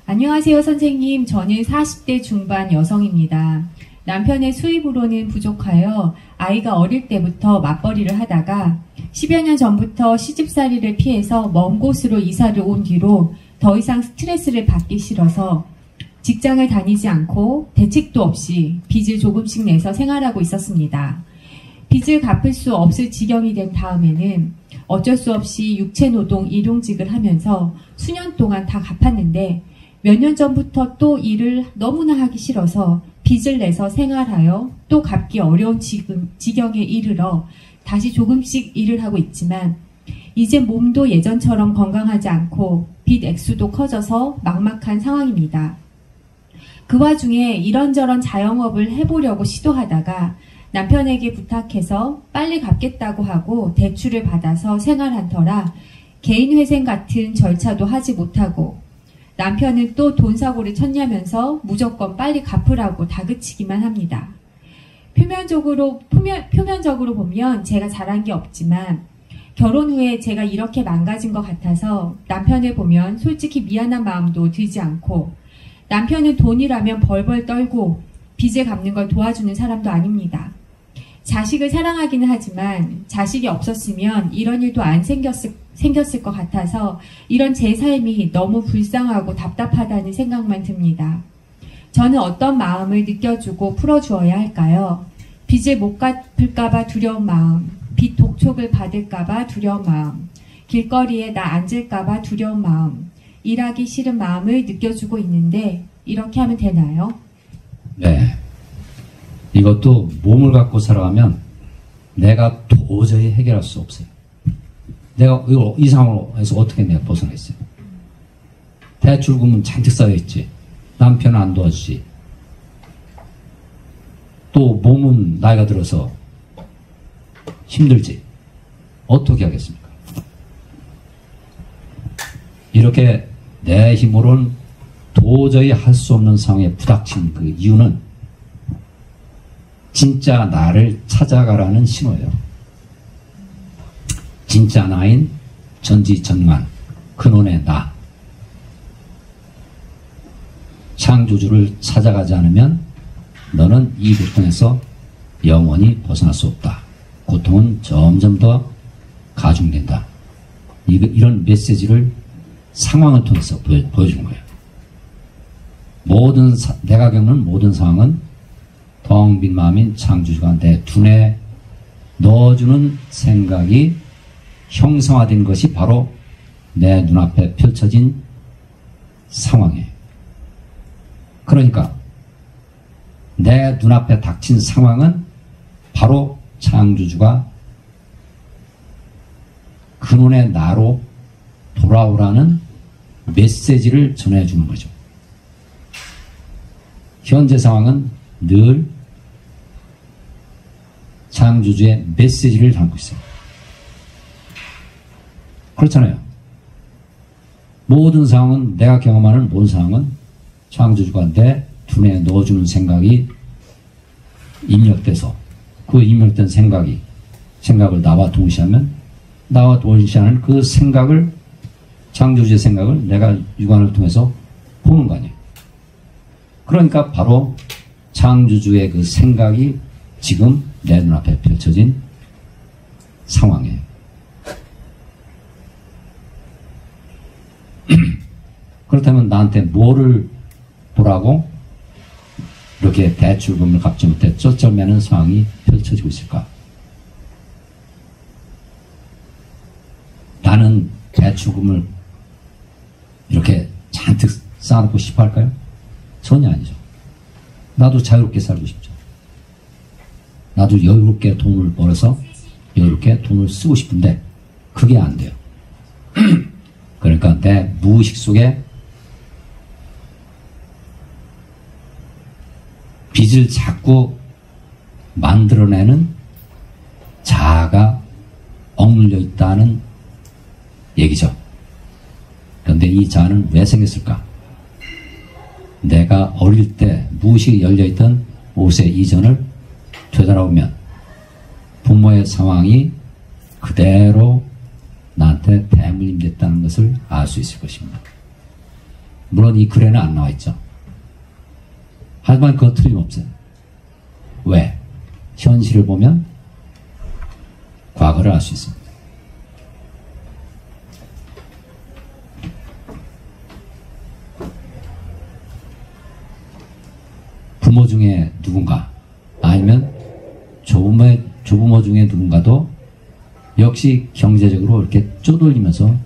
안녕하세요, 선생님. 저는 40대 중반 여성입니다. 남편의 수입으로는 부족하여 아이가 어릴 때부터 맞벌이를 하다가 10여 년 전부터 시집살이를 피해서 먼 곳으로 이사를 온 뒤로 더 이상 스트레스를 받기 싫어서 직장을 다니지 않고 대책도 없이 빚을 조금씩 내서 생활하고 있었습니다. 빚을 갚을 수 없을 지경이 된 다음에는 어쩔 수 없이 육체노동 일용직을 하면서 수년 동안 다 갚았는데 몇 년 전부터 또 일을 너무나 하기 싫어서 빚을 내서 생활하여 또 갚기 어려운 지경에 이르러 다시 조금씩 일을 하고 있지만 이제 몸도 예전처럼 건강하지 않고 빚 액수도 커져서 막막한 상황입니다. 그 와중에 이런저런 자영업을 해보려고 시도하다가 남편에게 부탁해서 빨리 갚겠다고 하고 대출을 받아서 생활한 터라 개인회생 같은 절차도 하지 못하고 남편은 또 돈사고를 쳤냐면서 무조건 빨리 갚으라고 다그치기만 합니다. 표면적으로 보면 제가 잘한 게 없지만 결혼 후에 제가 이렇게 망가진 것 같아서 남편을 보면 솔직히 미안한 마음도 들지 않고 남편은 돈이라면 벌벌 떨고 빚을 갚는 걸 도와주는 사람도 아닙니다. 자식을 사랑하기는 하지만 자식이 없었으면 이런 일도 안 생겼을 것 같아서 이런 제 삶이 너무 불쌍하고 답답하다는 생각만 듭니다. 저는 어떤 마음을 느껴주고 풀어주어야 할까요? 빚을 못 갚을까봐 두려운 마음, 빚 독촉을 받을까봐 두려운 마음, 길거리에 나 앉을까봐 두려운 마음, 일하기 싫은 마음을 느껴주고 있는데 이렇게 하면 되나요? 네. 이것도 몸을 갖고 살아가면 내가 도저히 해결할 수 없어요. 내가 이 상황에서 어떻게 내가 벗어나겠어요? 대출금은 잔뜩 쌓여있지. 남편은 안 도와주지. 또 몸은 나이가 들어서 힘들지. 어떻게 하겠습니까? 이렇게 내 힘으로는 도저히 할 수 없는 상황에 부닥친 그 이유는 진짜 나를 찾아가라는 신호예요. 진짜 나인 전지전능한 근원의 나. 창조주를 찾아가지 않으면 너는 이 고통에서 영원히 벗어날 수 없다. 고통은 점점 더 가중된다. 이런 메시지를 상황을 통해서 보여주는 거예요. 내가 겪는 모든 상황은 텅 빈 마음인 창조주가 내 두뇌에 넣어주는 생각이 형성화된 것이 바로 내 눈앞에 펼쳐진 상황이에요. 그러니까 내 눈앞에 닥친 상황은 바로 창조주가 근원의 나로 돌아오라는 메시지를 전해주는 거죠. 현재 상황은 늘 창조주의 메시지를 담고 있어요. 그렇잖아요. 모든 상황은, 내가 경험하는 모든 상황은 창조주가 내 두뇌에 넣어주는 생각이 입력돼서 그 입력된 생각을 나와 동시하면 나와 동시하는 그 생각을, 창조주의 생각을 내가 육안을 통해서 보는 거 아니에요. 그러니까 바로 창조주의 그 생각이 지금 내 눈앞에 펼쳐진 상황이에요. 그렇다면 나한테 뭐를 보라고 이렇게 대출금을 갚지 못해 쩔쩔매는 상황이 펼쳐지고 있을까? 나는 대출금을 이렇게 잔뜩 쌓아놓고 싶어 할까요? 전혀 아니죠. 나도 자유롭게 살고 싶죠. 나도 여유롭게 돈을 벌어서 여유롭게 돈을 쓰고 싶은데 그게 안 돼요. 그러니까 내 무의식 속에 빚을 자꾸 만들어내는 자아가 억눌려 있다는 얘기죠. 그런데 이 자아는 왜 생겼을까? 내가 어릴 때 무의식이 열려있던 5세 이전을 되돌아오면 부모의 상황이 그대로 나한테 대물림됐다는 것을 알 수 있을 것입니다. 물론 이 글에는 안 나와 있죠. 하지만 그거 틀림없어요. 왜? 현실을 보면 과거를 알 수 있습니다. 부모 중에 누군가 아니면 조부모 중에 누군가도 역시 경제적으로 이렇게 쪼들리면서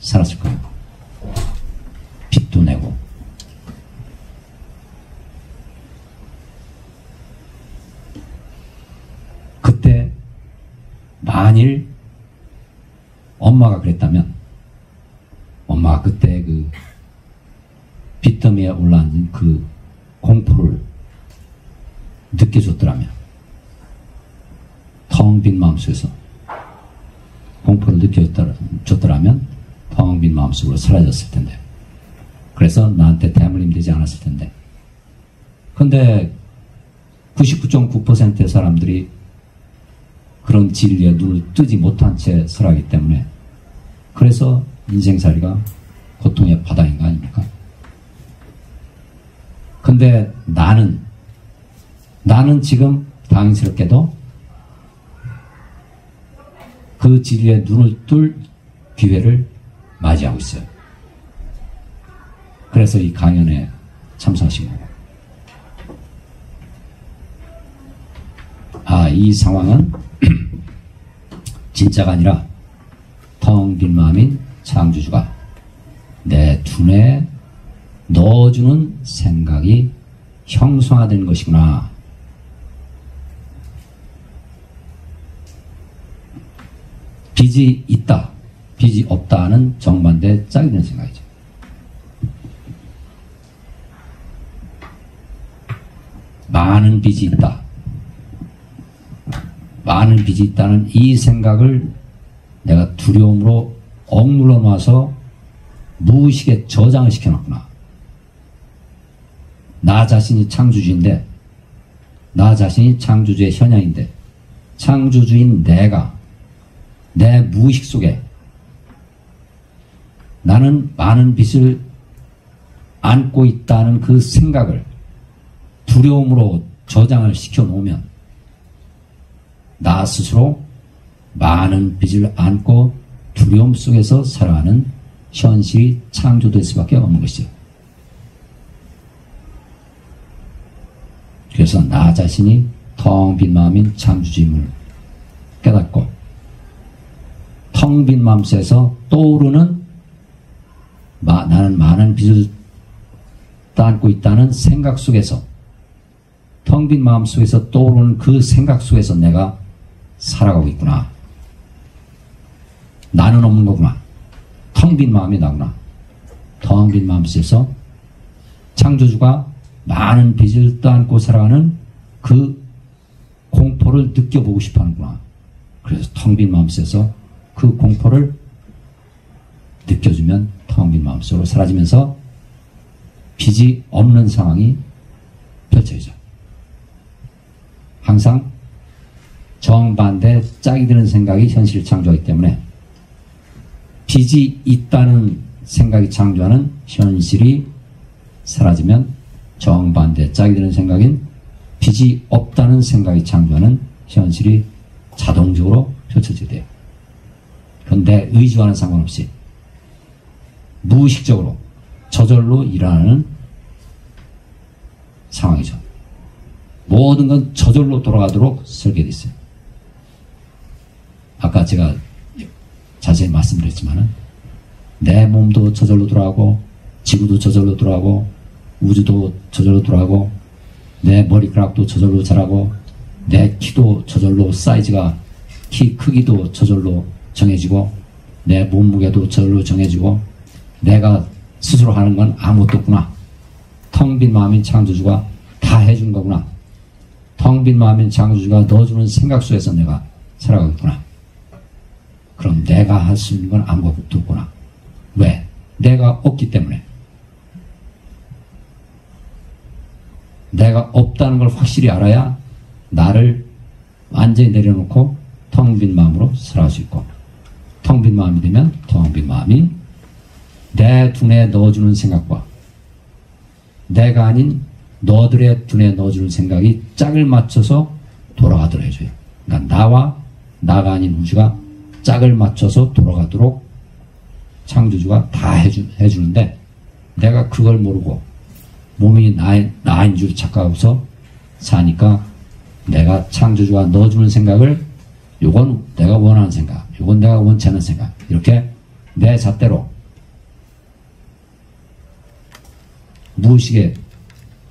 살았을 거예요. 빚도 내고. 그때 만일 엄마가 그랬다면, 엄마가 그때 그 빚더미에 올라앉은 그 공포를 느껴줬더라면, 텅 빈 마음속에서 공포를 느껴줬더라면 텅 빈 마음속으로 사라졌을 텐데, 그래서 나한테 대물림 되지 않았을 텐데. 근데 99.9%의 사람들이 그런 진리에 눈을 뜨지 못한 채 살아가기 때문에, 그래서 인생살이가 고통의 바다인 거 아닙니까? 근데 나는 지금 다행스럽게도 그 진리에 눈을 뜰 기회를 맞이하고 있어요. 그래서 이 강연에 참석하신 거고. 이 상황은 진짜가 아니라 텅 빈 마음인 창조주가 내 두뇌에 넣어주는 생각이 형성화된 것이구나. 빚이 있다, 빚이 없다는 정반대 짝이 되는 생각이죠. 많은 빚이 있다, 많은 빚이 있다는 이 생각을 내가 두려움으로 억눌러 놔서 무의식에 저장을 시켜놨구나. 나 자신이 창조주인데, 나 자신이 창조주의 현양인데, 창조주인 내가 내 무의식 속에 나는 많은 빚을 안고 있다는 그 생각을 두려움으로 저장을 시켜놓으면 나 스스로 많은 빚을 안고 두려움 속에서 살아가는 현실이 창조될 수밖에 없는 것이죠. 그래서 나 자신이 텅 빈 마음인 창조주임을 깨닫고, 텅 빈 마음 속에서 떠오르는 나는 많은 빚을 안고 있다는 생각 속에서, 텅 빈 마음 속에서 떠오르는 그 생각 속에서 내가 살아가고 있구나. 나는 없는 거구나. 텅 빈 마음이 나구나. 텅 빈 마음 속에서 창조주가 많은 빚을 떠안고 살아가는 그 공포를 느껴보고 싶어 하는구나. 그래서 텅 빈 마음 속에서 그 공포를 느껴주면 텅 빈 마음 속으로 사라지면서 빚이 없는 상황이 펼쳐지죠. 항상 정반대 짝이 드는 생각이 현실을 창조하기 때문에, 빚이 있다는 생각이 창조하는 현실이 사라지면 정반대 짝이 드는 생각인 빚이 없다는 생각이 창조하는 현실이 자동적으로 펼쳐지게 돼요. 그런데 의지와는 상관없이 무의식적으로 저절로 일어나는 상황이죠. 모든 건 저절로 돌아가도록 설계되어 있어요. 아까 제가 자세히 말씀드렸지만은 내 몸도 저절로 돌아가고, 지구도 저절로 돌아가고, 우주도 저절로 돌아가고, 내 머리카락도 저절로 자라고, 내 키도 저절로 사이즈가, 키 크기도 저절로 정해지고, 내 몸무게도 저절로 정해지고, 내가 스스로 하는 건 아무것도 없구나. 텅 빈 마음인 창조주가 다 해준 거구나. 텅 빈 마음인 창조주가 넣어주는 생각 속에서 내가 살아가고 있구나. 그럼 내가 할 수 있는 건 아무것도 없구나. 왜? 내가 없기 때문에. 내가 없다는 걸 확실히 알아야 나를 완전히 내려놓고 텅 빈 마음으로 살아갈 수 있고, 텅 빈 마음이 되면 텅 빈 마음이 내 두뇌에 넣어주는 생각과 내가 아닌 너들의 두뇌에 넣어주는 생각이 짝을 맞춰서 돌아가도록 해줘요. 그러니까 나와 나가 아닌 우주가 짝을 맞춰서 돌아가도록 창조주가 다 해주는데 내가 그걸 모르고 몸이 나인 줄 착각하고서 사니까 내가 창조주가 넣어주는 생각을 요건 내가 원하는 생각, 요건 내가 원치 않는 생각 이렇게 내 잣대로 무의식에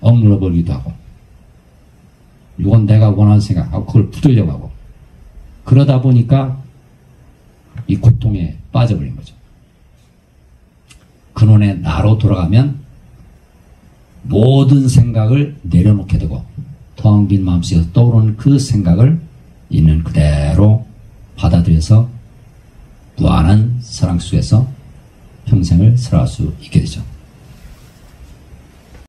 억눌러 버리기도 하고 요건 내가 원하는 생각하고 그걸 붙들려고 하고 그러다 보니까 이 고통에 빠져버린 거죠. 근원의 나로 돌아가면 모든 생각을 내려놓게 되고 텅 빈 마음속에서 떠오르는 그 생각을 있는 그대로 받아들여서 무한한 사랑 속에서 평생을 살아갈 수 있게 되죠.